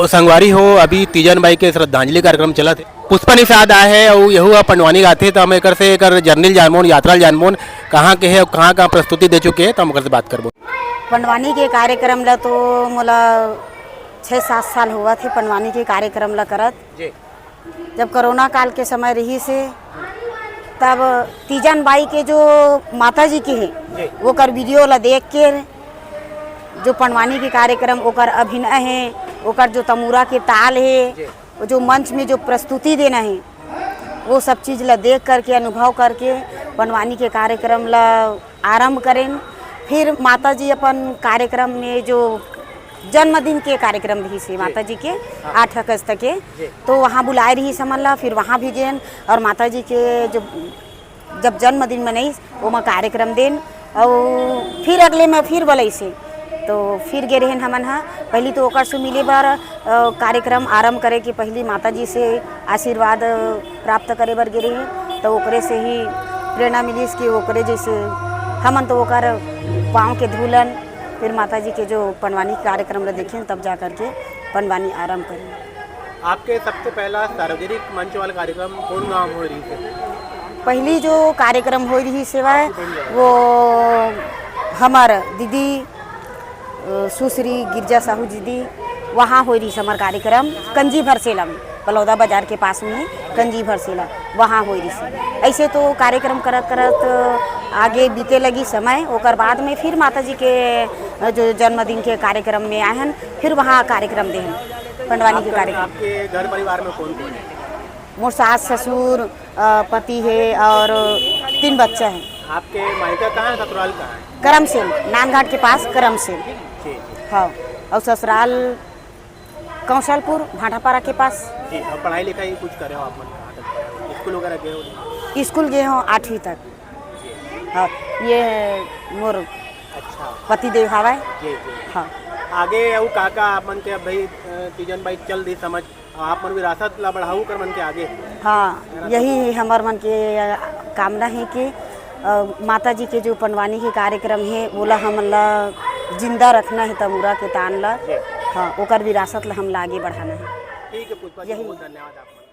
तो संगवारी हो अभी तीजन बाई के श्रद्धांजलि कार्यक्रम चला थे पुष्पा निषाद आए है और यहू पंडवानी गाथे तो हम एक से एक जर्नल जानबोन यात्रा जानबोन कहाँ के है कहाँ कहाँ प्रस्तुति दे चुके हैं तो हम से बात करबो। पंडवानी के कार्यक्रम ला तो मोला 6-7 साल हुआ थे पंडवानी के कार्यक्रम ला करत जी। जब कोरोना काल के समय रही से तब तीजन बाई के जो माता जी के है वो कर वीडियो ला देख के जो पंडवानी के कार्यक्रम ओकर अभिनय है ओकर जो तमूरा के ताल है जो मंच में जो प्रस्तुति देना है वो सब चीज़ ला देख करके अनुभव करके पंडवानी के कार्यक्रम ला आरंभ करें। फिर माता जी अपन कार्यक्रम में जो जन्मदिन के कार्यक्रम रही से माता जी के 8 अगस्त के तो वहाँ बुलाए रही समझ ला फिर वहाँ भी गए और माता जी के जो जब जन्मदिन मनाई वो में कार्यक्रम देन और फिर अगले में फिर बोले से तो फिर गे रहन हमन हा पहली तो ओकर से मिले बार कार्यक्रम आरंभ करे कि पहली माता जी से आशीर्वाद प्राप्त करे बर गे रही तो ओकरे से ही प्रेरणा मिली कि ओकरे जैसे हमन तो ओकर पाँव के धुलन फिर माता जी के जो पंडवानी कार्यक्रम ला देखें तब जा करके पंडवानी आरंभ करें। आपके सबसे पहला सार्वजनिक मंच वाला कार्यक्रम कौन गाँव हो रही थे? पहली जो कार्यक्रम हो रही सेवा वो हमार दीदी सुश्री गिरजा साहू दीदी वहाँ हो रही हमार कार्यक्रम कंजी भरसेला में बलौदा बाजार के पास में है कंजी भरसेला वहाँ हो रही से। ऐसे तो कार्यक्रम करत करत आगे बीते लगी समय ओकर बाद में फिर माता जी के जो जन्मदिन के कार्यक्रम में आए हैं फिर वहाँ कार्यक्रम दे पंडवानी के कार्यक्रम। आपके घर परिवार में कौन कौन है? मोर सास ससुर पति है और 3 बच्चा है। आपके मायका कहाँ है ससुराल कहाँ है? करमसेल नानघाट के पास करमसेल हाँ और ससुराल कौशलपुर भाटापारा के पास। जी। और पढ़ाई लिखाई कुछ करे हो आप स्कूल वगैरह गए हो? स्कूल गए हो 8वीं तक। हाँ ये मोर अच्छा पति देव हवाए। जी जी। हाँ आगे और काका आप मन के भाई तीजन बाई चल दी समझ आप मन विरासत ला बढ़ाऊ कर मन के आगे। हाँ यही हमार मन के कामना है कि माता जी के जो पंडवानी के कार्यक्रम है वो हम ला जिंदा रखना है तमूरा के तान ला। हाँ ओकर विरासत ला हम ला आगे बढ़ाना है। ठीक है पुष्पा जी बहुत धन्यवाद आपका।